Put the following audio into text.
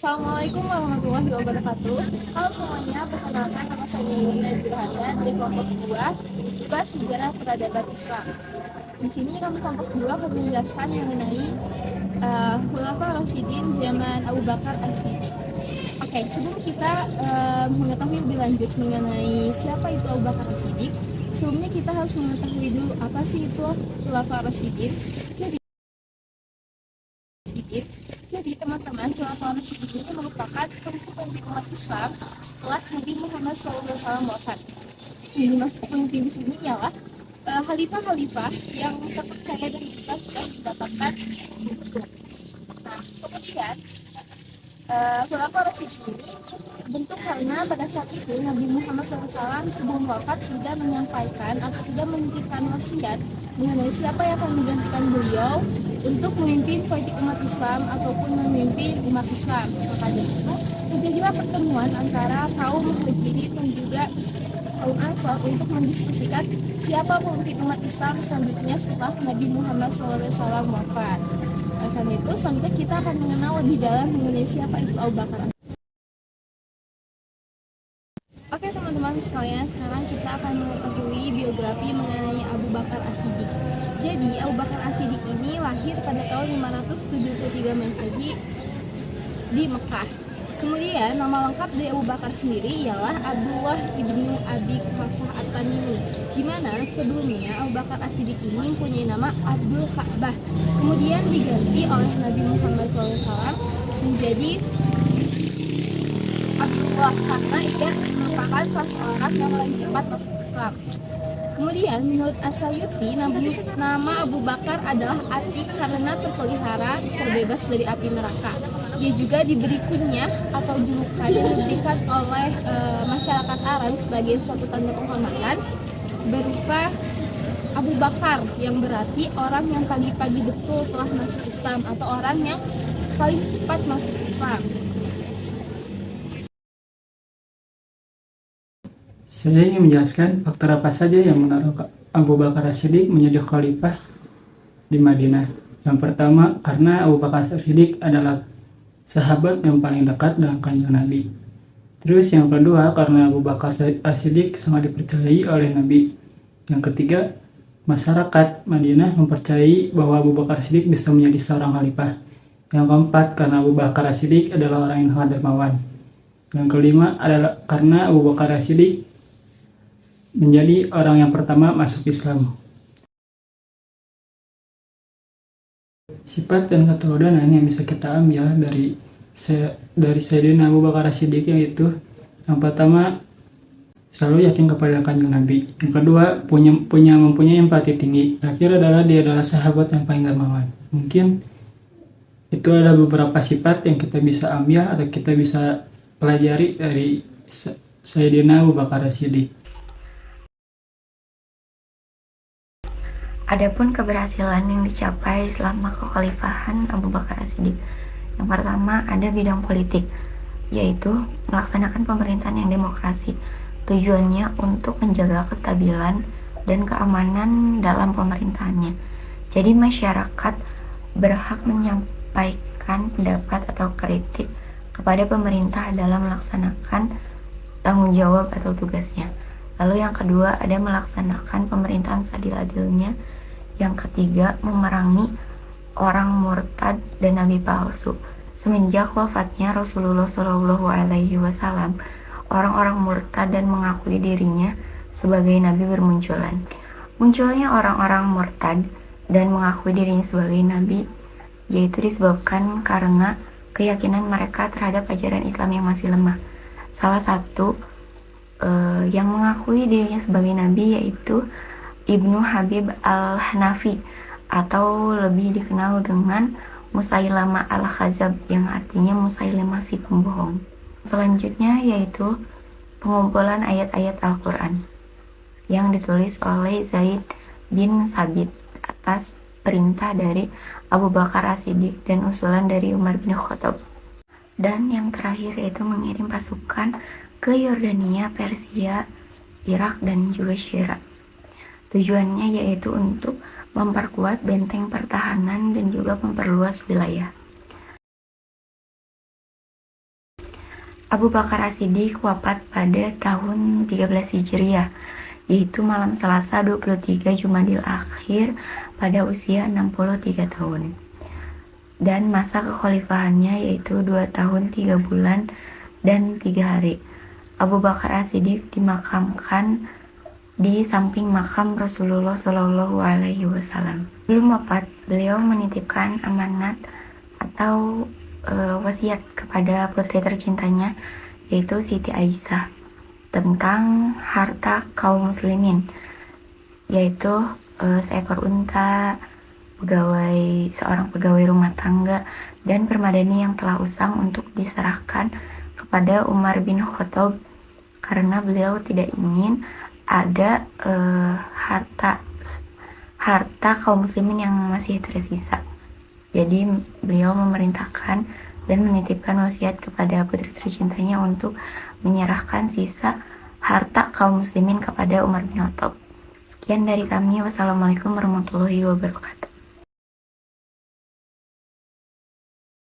Assalamualaikum warahmatullahi wabarakatuh. Halo semuanya, perkenalkan nama saya Nina Jurhana dari kelompok 2, tugas sejarah peradaban Islam. Di sini kami kelompok 2 akan menjelaskan mengenai Khulafaur Rasyidin zaman Abu Bakar As-Siddiq. Oke, sebelum kita mengetahui lebih lanjut mengenai siapa itu Abu Bakar As-Siddiq, sebelumnya kita harus mengetahui dulu apa sih itu Khulafaur Rasyidin. Jadi teman-teman, Khulafaur Rasyidin ini merupakan pemimpin umat Islam setelah Nabi Muhammad SAW wafat. Yang dimaksud pemimpin di sini ialah khalifah-khalifah yang terpercaya dan juga sudah mendapatkan hukum. Nah, kemudian Khulafaur Rasyidin ini bentuk karena pada saat itu Nabi Muhammad SAW sebelum wafat tidak menyampaikan atau tidak menitipkan wasiat mengenai siapa yang akan menggantikan beliau untuk memimpin politik umat Islam ataupun memimpin umat Islam. Maka dari itu terjadilah pertemuan antara kaum Muhajirin dan juga kaum Ansor untuk mendiskusikan siapa pemimpin umat Islam selanjutnya setelah Nabi Muhammad SAW wafat. Karena itu selanjutnya kita akan mengenal lebih dalam mengenai siapa itu Abu Bakar. Oke teman-teman sekalian, sekarang kita akan mengetahui biografi mengenai Abu Bakar As-Siddiq. Jadi Abu Bakar As-Siddiq ini lahir pada tahun 573 Masehi di Mekah. Kemudian nama lengkap dari Abu Bakar sendiri ialah Abdullah ibnu Abi Quhafah At-Tamimi, di mana sebelumnya Abu Bakar As-Siddiq ini mempunyai nama Abdul Ka'bah. Kemudian diganti oleh Nabi Muhammad SAW menjadi Abdullah karena ia merupakan salah seorang yang paling cepat masuk Islam. Kemudian menurut As-Sayuti, nama Abu Bakar adalah Atik karena terpelihara terbebas dari api neraka. Ia juga diberi kunyah atau julukan yang diberikan oleh masyarakat Arab sebagai suatu tanda penghormatan berupa Abu Bakar, yang berarti orang yang pagi-pagi betul telah masuk Islam atau orang yang paling cepat masuk Islam. Saya ingin menjelaskan faktor apa saja yang menaruh Abu Bakar As-Siddiq menjadi khalifah di Madinah. Yang pertama, karena Abu Bakar As-Siddiq adalah sahabat yang paling dekat dengan kanjeng Nabi. Terus yang kedua, karena Abu Bakar As-Siddiq sangat dipercayai oleh Nabi. Yang ketiga, masyarakat Madinah mempercayai bahwa Abu Bakar As-Siddiq bisa menjadi seorang khalifah. Yang keempat, karena Abu Bakar As-Siddiq adalah orang yang sangat dermawan. Yang kelima adalah karena Abu Bakar As-Siddiq menjadi orang yang pertama masuk Islam. Sifat dan keteladanan yang bisa kita ambil dari Sayyidina Abu Bakar As-Siddiq yaitu yang pertama, selalu yakin kepada kanjeng Nabi. Yang kedua, mempunyai empati tinggi. Terakhir adalah dia adalah sahabat yang paling dermawan. Mungkin itu adalah beberapa sifat yang kita bisa ambil atau kita bisa pelajari dari Sayyidina Abu Bakar As-Siddiq. Adapun keberhasilan yang dicapai selama kekhalifahan Abu Bakar As-Siddiq, yang pertama ada bidang politik, yaitu melaksanakan pemerintahan yang demokrasi. Tujuannya untuk menjaga kestabilan dan keamanan dalam pemerintahannya. Jadi masyarakat berhak menyampaikan pendapat atau kritik kepada pemerintah dalam melaksanakan tanggung jawab atau tugasnya. Lalu yang kedua ada melaksanakan pemerintahan seadil-adilnya. Yang ketiga, memerangi orang murtad dan nabi palsu. Semenjak wafatnya Rasulullah Shallallahu Alaihi Wasallam, orang-orang murtad dan mengakui dirinya sebagai nabi bermunculan. Munculnya orang-orang murtad dan mengakui dirinya sebagai nabi yaitu disebabkan karena keyakinan mereka terhadap ajaran Islam yang masih lemah. Salah satu yang mengakui dirinya sebagai nabi yaitu Ibnu Habib al-Hanafi, atau lebih dikenal dengan Musailama al-Khazab, yang artinya Musailamah si pembohong. Selanjutnya yaitu pengumpulan ayat-ayat Al-Quran yang ditulis oleh Zaid bin Sabit atas perintah dari Abu Bakar As-Siddiq dan usulan dari Umar bin Khattab. Dan yang terakhir yaitu mengirim pasukan ke Yordania, Persia, Irak, dan juga Syria. Tujuannya yaitu untuk memperkuat benteng pertahanan dan juga memperluas wilayah. Abu Bakar As-Siddiq wafat pada tahun 13 Hijriah, yaitu malam Selasa 23 Jumadil Akhir pada usia 63 tahun. Dan masa kekhalifahannya yaitu 2 tahun 3 bulan dan 3 hari. Abu Bakar As-Siddiq dimakamkan di samping makam Rasulullah Shallallahu Alaihi Wasallam. Sebelum wafat, beliau menitipkan amanat atau wasiat kepada putri tercintanya, yaitu Siti Aisyah, tentang harta kaum muslimin, yaitu seekor unta, seorang pegawai rumah tangga, dan permadani yang telah usang untuk diserahkan kepada Umar bin Khattab karena beliau tidak ingin ada harta kaum muslimin yang masih tersisa. Jadi beliau memerintahkan dan menitipkan wasiat kepada putri tercintanya untuk menyerahkan sisa harta kaum muslimin kepada Umar bin Khattab. Sekian dari kami. Wassalamualaikum warahmatullahi wabarakatuh.